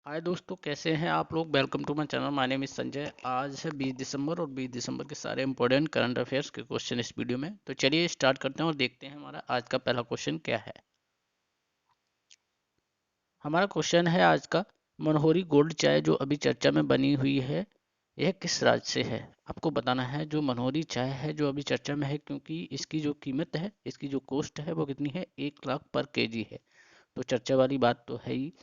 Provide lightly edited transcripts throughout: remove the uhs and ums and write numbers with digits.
हाय दोस्तों, कैसे हैं आप लोग। Welcome to my channel. My name is Sanjay. आज है 20 दिसंबर और 20 दिसंबर के सारे इंपॉर्टेंट करंट अफेयर्स के क्वेश्चन इस वीडियो में। तो चलिए स्टार्ट करते हैं और देखते हैं हमारा आज का पहला क्वेश्चन क्या है। हमारा क्वेश्चन है आज का, मनोहरी गोल्ड चाय जो अभी चर्चा में बनी हुई है, यह किस राज्य से है। आपको बताना है जो मनोहरी चाय है जो अभी चर्चा में है, क्योंकि इसकी जो कीमत है, इसकी जो कॉस्ट है वो कितनी है, 1 लाख पर केजी है। तो चर्चा वाली बात तो है ही।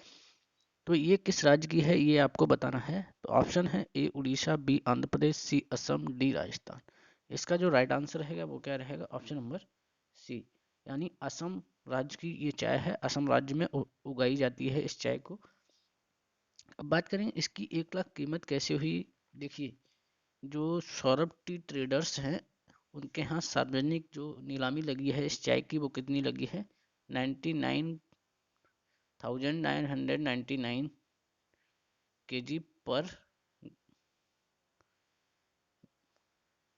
तो ये किस राज्य की है ये आपको बताना है। तो ऑप्शन है ए उड़ीसा, बी आंध्र प्रदेश, सी असम, डी राजस्थान। इसका जो राइट आंसर रहेगा वो क्या रहेगा, ऑप्शन नंबर सी, यानी असम राज्य की ये चाय है। असम राज्य में उगाई जाती है इस चाय को। अब बात करें इसकी 1 लाख कीमत कैसे हुई। देखिए, जो सौरभ टी ट्रेडर्स हैं उनके यहाँ सार्वजनिक जो नीलामी लगी है इस चाय की, वो कितनी लगी है, 99,999 केजी पर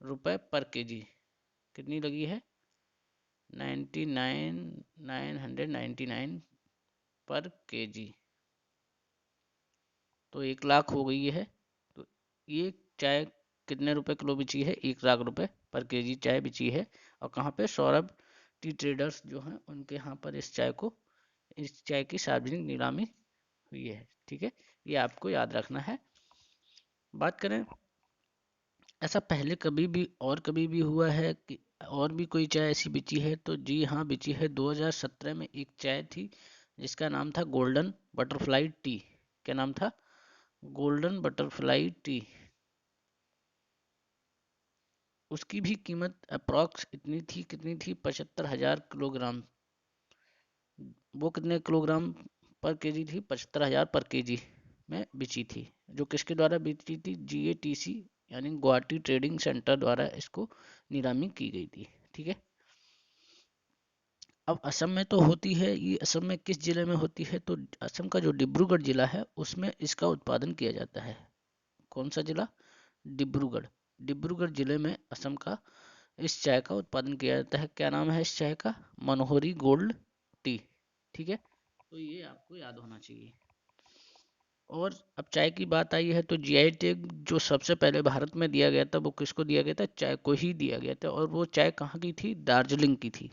रुपए पर केजी। कितनी लगी है, 99,999 पर केजी। तो 1 लाख हो गई है। तो ये चाय कितने रुपए किलो बिची है, 1 लाख रुपए पर केजी चाय बिची है। और कहाँ पे, सौरभ टी ट्रेडर्स जो हैं उनके यहाँ पर इस चाय की सार्वजनिक नीलामी हुई है। ठीक है, ये आपको याद रखना है। बात करें, ऐसा पहले कभी भी और कभी भी हुआ है कि और भी कोई चाय ऐसी बिची है, तो जी हाँ बिची है। 2017 में एक चाय थी जिसका नाम था गोल्डन बटरफ्लाई टी। क्या नाम था, गोल्डन बटरफ्लाई टी। उसकी भी कीमत अप्रॉक्स इतनी थी, कितनी थी, 75,000 किलोग्राम। वो कितने किलोग्राम पर केजी थी, 75,000 पर केजी में बिची थी। जो किसके द्वारा बिची थी, GATC यानी गुवाहाटी ट्रेडिंग सेंटर द्वारा इसको नीलामी की गई थी। ठीक है। अब असम में तो होती है ये, असम में किस जिले में होती है, तो असम का जो डिब्रूगढ़ जिला है उसमें इसका उत्पादन किया जाता है। कौन सा जिला, डिब्रूगढ़। डिब्रूगढ़ जिले में असम का इस चाय का उत्पादन किया जाता है। क्या नाम है इस चाय का, मनोहरी गोल्ड टी। ठीक है, तो ये आपको याद होना चाहिए। और अब चाय की बात आई है तो GI टैग जो सबसे पहले भारत में दिया गया था वो किसको दिया गया था, चाय को ही दिया गया था। और वो चाय कहाँ की थी, दार्जिलिंग की थी।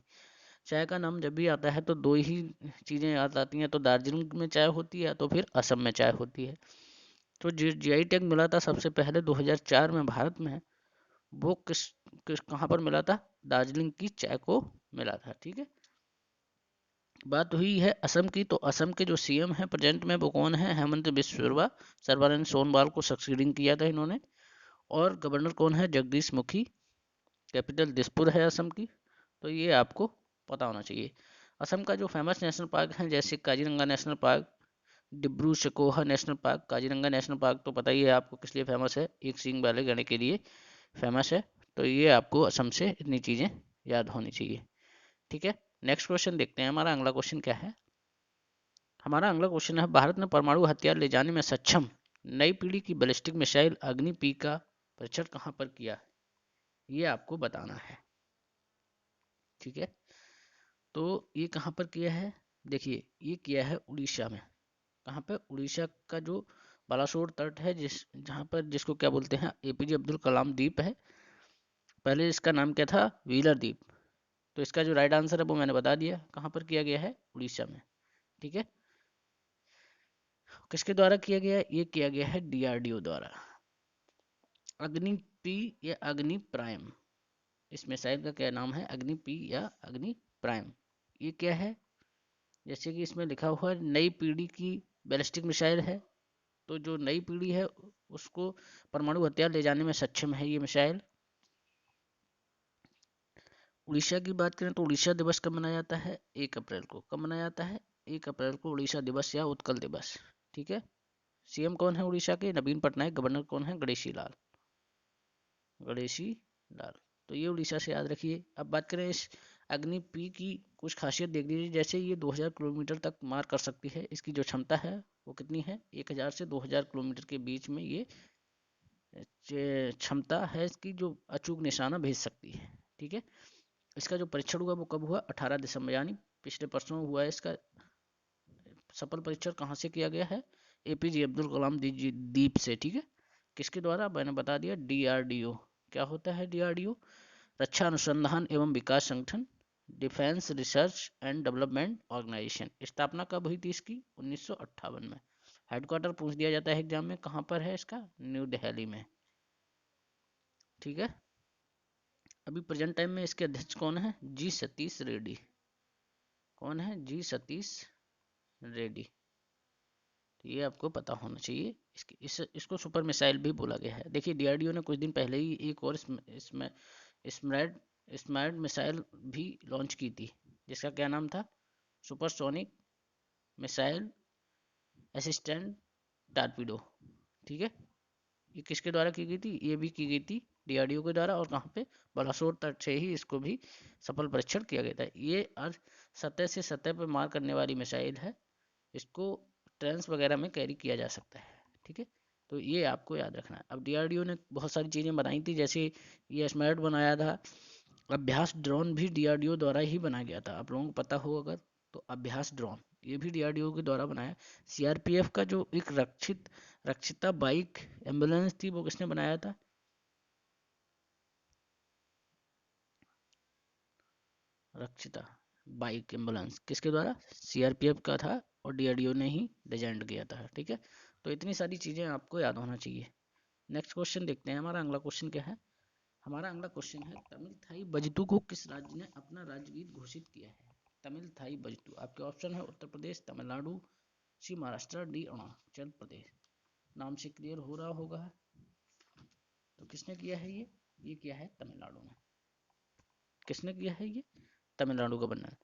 चाय का नाम जब भी आता है तो दो ही चीज़ें याद आती हैं, तो दार्जिलिंग में चाय होती है तो फिर असम में चाय होती है। तो जो GI टैग मिला था सबसे पहले 2004 में भारत में, वो किस किस कहाँ पर मिला था, दार्जिलिंग की चाय को मिला था। ठीक है। बात हुई है असम की, तो असम के जो CM हैं प्रेजेंट में वो कौन है, हेमंत बिस्वा। सर्बानंद सोनोवाल को सक्सीडिंग किया था इन्होंने। और गवर्नर कौन है, जगदीश मुखी। कैपिटल दिसपुर है असम की। तो ये आपको पता होना चाहिए। असम का जो फेमस नेशनल पार्क है, जैसे Kaziranga national park, Dibru Saikhowa national park. Kaziranga national park तो पता ही है आपको किस लिए फेमस है, एक सींग वाले गैंडे के लिए फेमस है। तो ये आपको असम से इतनी चीज़ें याद होनी चाहिए। ठीक है, नेक्स्ट क्वेश्चन देखते हैं। हमारा अगला क्वेश्चन क्या है। हमारा अगला क्वेश्चन है, भारत ने परमाणु हथियार ले जाने में सक्षम नई पीढ़ी की बैलिस्टिक मिसाइल अग्नि P का परीक्षण कहाँ पर किया, ये आपको बताना है। ठीक है, तो ये कहाँ पर किया है, देखिए ये किया है उड़ीसा में। कहाँ पे, उड़ीसा का जो बालासोर तट है, जहाँ पर जिसको क्या बोलते हैं, APJ अब्दुल कलाम द्वीप है। पहले इसका नाम क्या था, व्हीलर द्वीप। तो इसका जो राइट आंसर है वो मैंने बता दिया, कहाँ पर किया गया है, उड़ीसा में। ठीक है, किसके द्वारा किया गया है, ये किया गया है DRDO द्वारा। अग्नि P या अग्नि प्राइम, इस मिसाइल का क्या नाम है, अग्नि P या अग्नि प्राइम। ये क्या है, जैसे कि इसमें लिखा हुआ है नई पीढ़ी की बैलिस्टिक मिसाइल है। तो जो नई पीढ़ी है उसको परमाणु हथियार ले जाने में सक्षम है ये मिसाइल। उड़ीसा की बात करें तो उड़ीसा दिवस कब मनाया जाता है, 1 अप्रैल को। कब मनाया जाता है, 1 अप्रैल को उड़ीसा दिवस या उत्कल दिवस। ठीक है। CM कौन है उड़ीसा के, नवीन पटनायक। गवर्नर कौन है, गणेशी लाल। गणेशी लाल। तो ये उड़ीसा से याद रखिए। अब बात करें इस अग्नि P की कुछ खासियत देख लीजिए। जैसे ये 2000 किलोमीटर तक मार कर सकती है, इसकी जो क्षमता है वो कितनी है, 1000 से 2000 किलोमीटर के बीच में ये क्षमता है इसकी, जो अचूक निशाना भेज सकती है। ठीक है। इसका जो परीक्षण हुआ वो कब हुआ, 18 दिसंबर, यानी पिछले परसों हुआ है। इसका सफल परीक्षण कहाँ से किया गया है, APJ अब्दुल कलाम द्वीप से, ठीक है। किसके द्वारा, मैंने बता दिया, DRDO। क्या होता है DRDO? रक्षा अनुसंधान एवं विकास संगठन, defence research and development organisation. स्थापना कब हुई थी इसकी? 1958 में। हेडक्वार्टर पूछ दिया जाता है एग्जाम में, कहाँ पर है इसका? न्यू दिल्ली में, ठीक है। अभी प्रेजेंट टाइम में इसके अध्यक्ष कौन है? जी सतीश रेड्डी। कौन है? जी सतीश रेड्डी। तो ये आपको पता होना चाहिए। इसको सुपर मिसाइल भी बोला गया है। देखिए DRDO ने कुछ दिन पहले ही एक और स्मैड स्मैड मिसाइल भी लॉन्च की थी, जिसका क्या नाम था? सुपरसोनिक मिसाइल असिस्टेंट टारपीडो, ठीक है। ये किसके द्वारा की गई थी? ये भी की गई थी DRDO के द्वारा। और कहाँ पे? बालासोर तट से ही इसको भी सफल परीक्षण किया गया था। ये अर्थ सतह से सतह पर मार करने वाली मिसाइल है। इसको ट्रेंस वगैरह में कैरी किया जा सकता है, ठीक है। तो ये आपको याद रखना है। अब DRDO ने बहुत सारी चीज़ें बनाई थी, जैसे ये स्मैट बनाया था। अभ्यास ड्रोन भी DRDO द्वारा ही बनाया गया था, आप लोगों को पता हो अगर तो। अभ्यास ड्रोन ये भी DRDO के द्वारा बनाया। CRPF का जो एक रक्षिता बाइक एम्बुलेंस थी, वो किसने बनाया था? रक्षिता बाइक एम्बुलेंस किसके द्वारा? CRPF का था, और DRDO ने ही डिजाइन किया था, ठीक है। तो इतनी सारी चीज़ें आपको याद होना चाहिए। नेक्स्ट क्वेश्चन देखते हैं। हमारा अगला क्वेश्चन क्या है? हमारा अगला क्वेश्चन है, तमिल थाई बजतु को किस राज्य ने अपना राज्यगीत घोषित किया है? तमिल थाई बजतु, आपके ऑप्शन है उत्तर प्रदेश, तमिलनाडु, सी महाराष्ट्र, डी अरुणाचल प्रदेश। नाम से क्लियर हो रहा होगा। तो किसने किया है ये किया है तमिलनाडु ने। किसने किया है ये? तमिलनाडु का बनना।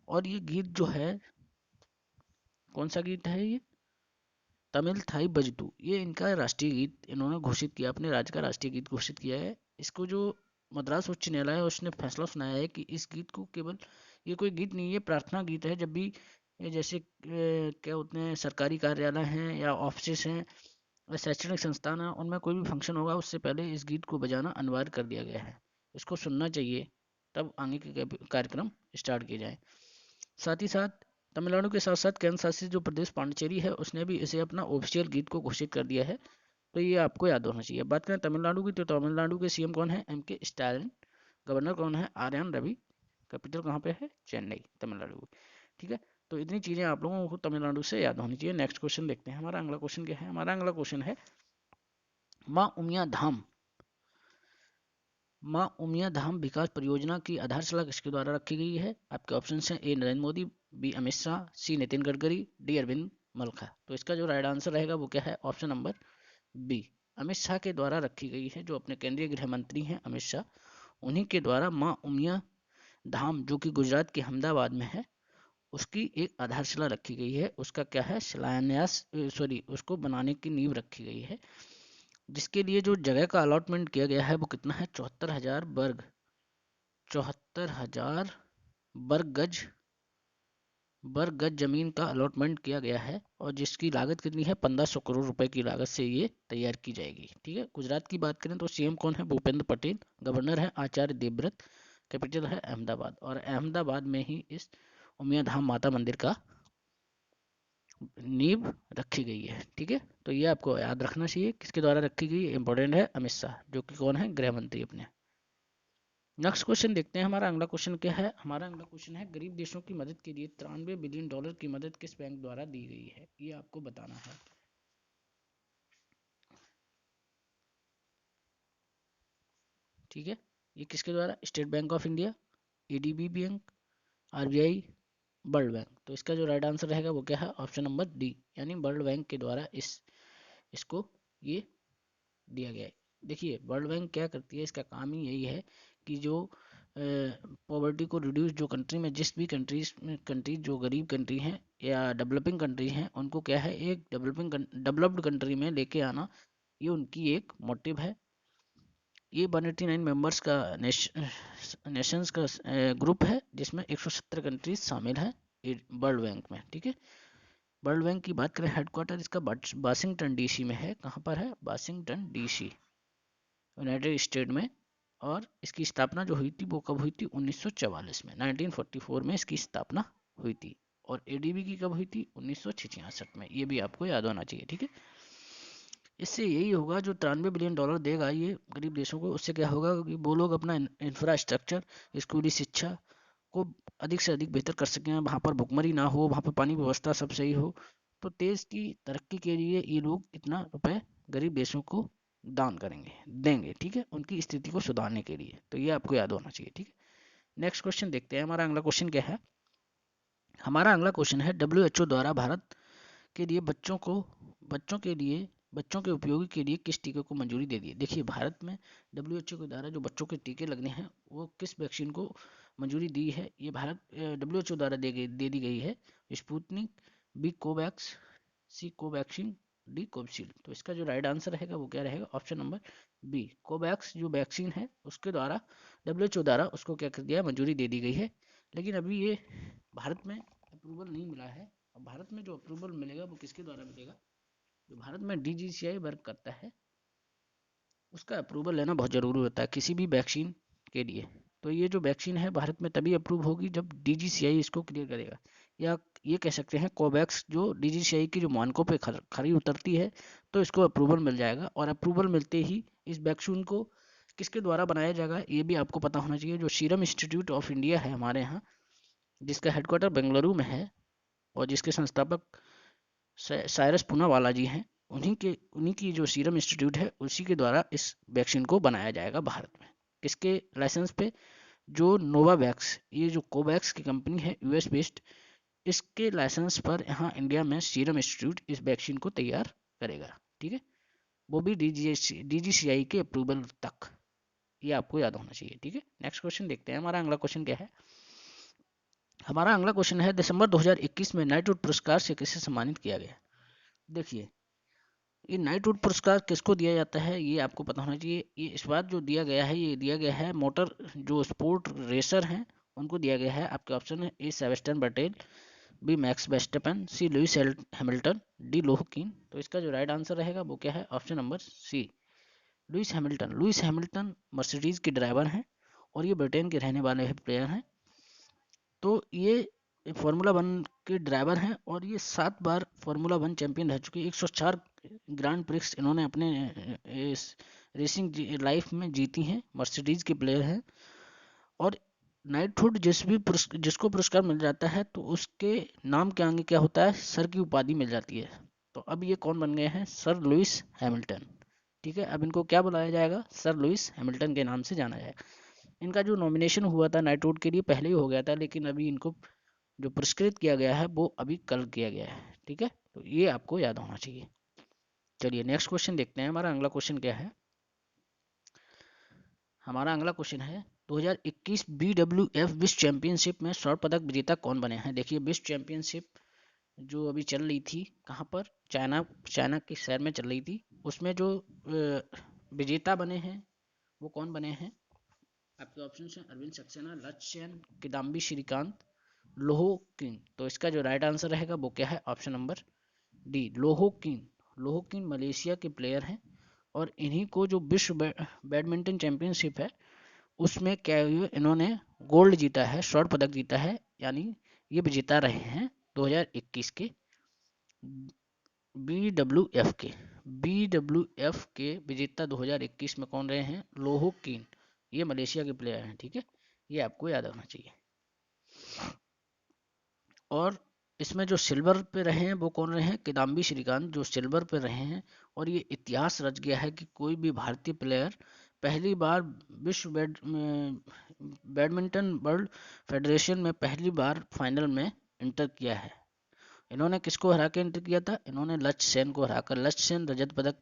और ये गीत जो है, कौन सा गीत है ये? तमिल थाई बजतू, ये इनका राष्ट्रीय गीत इन्होंने घोषित किया, अपने राज्य का राष्ट्रीय गीत घोषित किया है। इसको जो मद्रास उच्च न्यायालय है उसने फैसला सुनाया है कि इस गीत को केवल, ये कोई गीत नहीं है, प्रार्थना गीत है। जब भी जैसे क्या होते हैं, सरकारी कार्यालय हैं या ऑफिस हैं, शैक्षणिक संस्थान है, उनमें कोई भी फंक्शन होगा उससे पहले इस गीत को बजाना अनिवार्य कर दिया गया है। इसको सुनना चाहिए, तब आगे के कार्यक्रम स्टार्ट किए जाए। साथ ही साथ तमिलनाडु के साथ साथ केंद्र शासित जो प्रदेश पांडिचेरी है, उसने भी इसे अपना ऑफिशियल गीत को घोषित कर दिया है। तो ये आपको याद होना चाहिए। बात करें तमिलनाडु की, तो तमिलनाडु के CM कौन है? MK Stalin. गवर्नर कौन है? RN रवि। कैपिटल कहाँ पे है? चेन्नई, तमिलनाडु, ठीक है। तो इतनी चीज़ें आप लोगों को तमिलनाडु से याद होनी चाहिए। नेक्स्ट क्वेश्चन देखते हैं। हमारा अगला क्वेश्चन क्या है? हमारा अगला क्वेश्चन है, माँ उमिया धाम माँ उमिया धाम विकास परियोजना की आधारशिला किसके द्वारा रखी गई है? आपके ऑप्शन हैं A Narendra Modi, B Amit Shah, C Nitin Gadkari, D Arvind Milkha. तो इसका जो राइट आंसर रहेगा वो क्या है? Option number B Amit Shah के द्वारा रखी गई है। जो अपने केंद्रीय गृह मंत्री हैं अमित शाह, उन्हीं के द्वारा माँ उमिया धाम, जो कि गुजरात के अहमदाबाद में है, उसकी एक आधारशिला रखी गई है। उसका क्या है? शिलान्यास, सॉरी, उसको बनाने की नींव रखी गई है। जिसके लिए जो जगह का अलॉटमेंट किया गया है वो कितना है? 74,000 वर्ग गज जमीन का अलॉटमेंट किया गया है। और जिसकी लागत कितनी है? 1500 करोड़ रुपए की लागत से ये तैयार की जाएगी, ठीक है। गुजरात की बात करें तो CM कौन है? भूपेंद्र पटेल। गवर्नर है आचार्य देवव्रत। कैपिटल है अहमदाबाद, और अहमदाबाद में ही इस उमिया धाम माता मंदिर का नींव रखी गई है, ठीक है। तो ये आपको याद रखना चाहिए, किसके द्वारा रखी गई है। इंपॉर्टेंट है, अमित शाह, जो कि कौन है? गृह मंत्री अपने। नेक्स्ट क्वेश्चन देखते हैं। हमारा अगला क्वेश्चन क्या है? हमारा अगला क्वेश्चन है, गरीब देशों की मदद के लिए 93 बिलियन डॉलर की मदद किस बैंक द्वारा दी गई है? ये आपको बताना है, ठीक है। ये किसके द्वारा? State bank of India, ADB bank, RBI, world bank. तो इसका जो राइट आंसर रहेगा वो क्या है? ऑप्शन नंबर D, यानी वर्ल्ड बैंक के द्वारा इसको ये दिया गया है। देखिए वर्ल्ड बैंक क्या करती है, इसका काम ही यही है कि जो पॉवर्टी को रिड्यूस, जो कंट्री में, जिस भी कंट्रीज जो गरीब कंट्री हैं या डेवलपिंग कंट्री हैं, उनको क्या है, एक डेवलप्ड कंट्री में लेके आना, ये उनकी एक मोटिव है। ये 189 मेंबर्स का नेशंस का ग्रुप है, जिसमें 170 कंट्रीज शामिल है वर्ल्ड बैंक में, ठीक है। वर्ल्ड बैंक की बात करें, हेडक्वार्टर इसका वाशिंगटन DC में है। कहाँ पर है? वाशिंगटन DC, यूनाइटेड स्टेट में। और इसकी स्थापना जो हुई थी वो कब हुई थी? 1944 में, 1944 में इसकी स्थापना हुई थी। और एडीबी की कब हुई थी? 1966 में। ये भी आपको याद होना चाहिए, ठीक है। इससे यही होगा, जो $93 बिलियन देगा ये गरीब देशों को, उससे क्या होगा कि वो लोग अपना इंफ्रास्ट्रक्चर, स्कूली शिक्षा को अधिक से अधिक बेहतर कर सकें, वहाँ पर भुखमरी ना हो, वहाँ पर पानी व्यवस्था सब सही हो। तो देश की तरक्की के लिए ये लोग इतना रुपए गरीब देशों को दान करेंगे, देंगे, ठीक है, उनकी स्थिति को सुधारने के लिए। तो ये आपको याद होना चाहिए, ठीक है। नेक्स्ट क्वेश्चन देखते हैं, हमारा अगला क्वेश्चन क्या है। हमारा अगला क्वेश्चन है, WHO द्वारा भारत के लिए बच्चों के उपयोगी के लिए किस टीके को मंजूरी दे दी है? देखिए, भारत में WHO के द्वारा जो बच्चों के टीके लगने हैं, वो किस वैक्सीन को मंजूरी दी है? ये भारत WHO द्वारा दे दी गई है। स्पुतनिक, बी कोवैक्स, सी कोवैक्सीन, डी कोविशील्ड। तो इसका जो राइट आंसर रहेगा वो क्या रहेगा? ऑप्शन नंबर बी, कोवैक्स जो वैक्सीन है उसके द्वारा WHO द्वारा उसको क्या कर दिया, मंजूरी दे दी गई है। लेकिन अभी ये भारत में अप्रूवल नहीं मिला है। और भारत में जो अप्रूवल मिलेगा वो किसके द्वारा मिलेगा? जो भारत में DGCI वर्क करता है, उसका अप्रूवल लेना बहुत ज़रूरी होता है किसी भी वैक्सीन के लिए। तो ये जो वैक्सीन है भारत में तभी अप्रूव होगी जब DGCI इसको क्लियर करेगा। या ये कह सकते हैं कोवैक्स जो DGCI की जो मानकों पे खरी उतरती है, तो इसको अप्रूवल मिल जाएगा। और अप्रूवल मिलते ही इस वैक्सीन को किसके द्वारा बनाया जाएगा ये भी आपको पता होना चाहिए। जो सीरम इंस्टीट्यूट ऑफ इंडिया है हमारे यहाँ, जिसका हेडक्वार्टर बेंगलुरु में है और जिसके संस्थापक साइरस पूनावाला जी हैं, उन्हीं की जो सीरम इंस्टीट्यूट है उसी के द्वारा इस वैक्सीन को बनाया जाएगा भारत में। किसके लाइसेंस पे? जो नोवावैक्स, ये जो कोवैक्स की कंपनी है US बेस्ड, इसके लाइसेंस पर यहाँ इंडिया में सीरम इंस्टीट्यूट इस वैक्सीन को तैयार करेगा, ठीक है। वो भी DGCI के अप्रूवल तक, ये आपको याद होना चाहिए, ठीक है। नेक्स्ट क्वेश्चन देखते हैं, हमारा अगला क्वेश्चन क्या है। हमारा अगला क्वेश्चन है, दिसंबर 2021 में नाइटहुड पुरस्कार से किसे सम्मानित किया गया? देखिए, ये नाइटहुड पुरस्कार किसको दिया जाता है ये आपको पता होना चाहिए। ये इस बार जो दिया गया है, ये दिया गया है मोटर जो स्पोर्ट रेसर हैं उनको दिया गया है। आपके ऑप्शन है A Sebastian Vettel, B Max Verstappen, C Lewis Hamilton, D लोहकिन। तो इसका जो राइट आंसर रहेगा वो क्या है? Option number C, Lewis Hamilton. Lewis Hamilton Mercedes के ड्राइवर हैं और ये ब्रिटेन के रहने वाले प्लेयर हैं। तो ये फार्मूला 1 के ड्राइवर हैं और ये 7 बार फार्मूला 1 चैंपियन रह चुके हैं। 104 ग्रांड प्रिक्स इन्होंने अपने इस रेसिंग लाइफ में जीती हैं। मर्सिडीज के प्लेयर हैं। और नाइटहुड जिसको पुरस्कार मिल जाता है तो उसके नाम के आगे क्या होता है? सर की उपाधि मिल जाती है। तो अब ये कौन बन गए हैं? सर लुइस हैमिल्टन, ठीक है। अब इनको क्या बुलाया जाएगा? सर लुइस हैमिल्टन के नाम से जाना जाएगा। इनका जो नॉमिनेशन हुआ था नाइटहुड के लिए पहले ही हो गया था, लेकिन अभी इनको जो पुरस्कृत किया गया है वो अभी कल किया गया है, ठीक है। तो ये आपको याद होना चाहिए। चलिए नेक्स्ट क्वेश्चन देखते हैं, हमारा अगला क्वेश्चन क्या है। हमारा अगला क्वेश्चन है, 2021 BWF विश्व चैंपियनशिप में स्वर्ण पदक विजेता कौन बने हैं? देखिए, विश्व चैंपियनशिप जो अभी चल रही थी, कहाँ पर? चाइना के शहर में चल रही थी। उसमें जो विजेता बने हैं वो कौन बने हैं? आपके ऑप्शन हैं अरविंद सक्सेना, लक्ष्य सेन, किदाम्बी श्रीकांत, लोहो किन। तो इसका जो राइट आंसर रहेगा वो क्या है? ऑप्शन नंबर डी, लोहो किन। लोहो किन मलेशिया के प्लेयर हैं और इन्हीं को जो विश्व बैडमिंटन चैंपियनशिप है उसमें क्या इन्होंने गोल्ड जीता है, स्वर्ण पदक जीता है। यानी ये विजेता रहे हैं 2021 के BWF के विजेता 2021 में कौन रहे हैं? लोहो किन। ये मलेशिया के प्लेयर हैं, ठीक है। ये आपको याद होना चाहिए। और इसमें जो सिल्वर पे रहे हैं वो कौन रहे हैं? किदाम्बी श्रीकांत जो सिल्वर पे रहे हैं। और ये इतिहास रच गया है कि कोई भी भारतीय प्लेयर पहली बार विश्व बैडमिंटन वर्ल्ड फेडरेशन में पहली बार फाइनल में इंटर किया है। इन्होंने किसको हरा के एंटर किया था? इन्होंने लक्ष्य सेन को हराकर। लक्ष्य सेन रजत पदक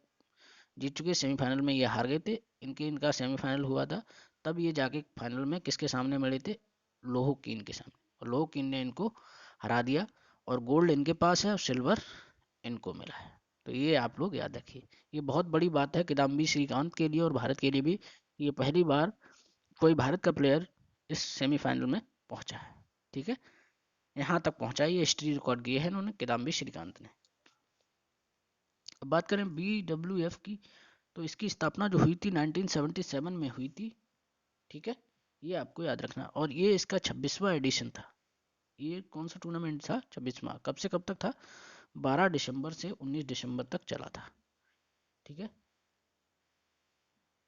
जीत चुके, सेमीफाइनल में ये हार गए थे। इनका सेमीफाइनल हुआ था, तब ये जाके फाइनल में किसके सामने मिले थे? लोहो कीन के सामने। और लोहो कीन ने इनको हरा दिया और गोल्ड इनके पास है और सिल्वर इनको मिला है। तो ये आप लोग याद रखिए, ये बहुत बड़ी बात है किदाम्बी श्रीकांत के लिए और भारत के लिए भी। ये पहली बार कोई भारत का प्लेयर इस सेमीफाइनल में पहुंचा है, ठीक है। यहाँ तक पहुंचा, ये हिस्ट्री रिकॉर्ड किए हैं इन्होंने, किदाम्बी श्रीकांत ने। अब बात करें BWF की, तो इसकी स्थापना जो हुई थी 1977 में हुई थी, ठीक है। ये आपको याद रखना। और ये इसका 26वां एडिशन था, ये कौन सा टूर्नामेंट था? 26वां। कब से कब तक था? 12 दिसंबर से 19 दिसंबर तक चला था। ठीक है।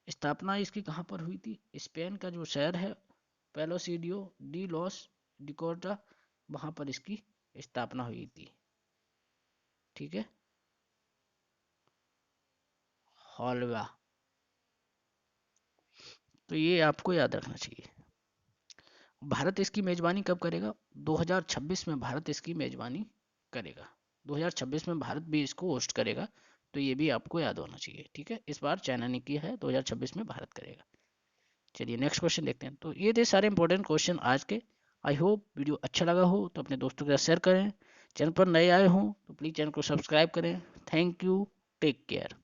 स्थापना इसकी कहाँ पर हुई थी? स्पेन का जो शहर है पेलोसीडियो डी लॉस डिकोटा, वहां पर इसकी स्थापना हुई थी। ठीक है। हॉलवा, तो ये आपको याद रखना चाहिए। भारत इसकी मेजबानी कब करेगा? 2026 में भारत इसकी मेजबानी करेगा। 2026 में भारत भी इसको होस्ट करेगा, तो ये भी आपको याद होना चाहिए। ठीक है, इस बार चाइना ने किया है, 2026 में भारत करेगा। चलिए नेक्स्ट क्वेश्चन देखते हैं। तो ये थे सारे इंपॉर्टेंट क्वेश्चन आज के। आई होप वीडियो अच्छा लगा हो तो अपने दोस्तों के साथ शेयर करें। चैनल पर नए आए हों तो प्लीज़ चैनल को सब्सक्राइब करें। Thank you, take care.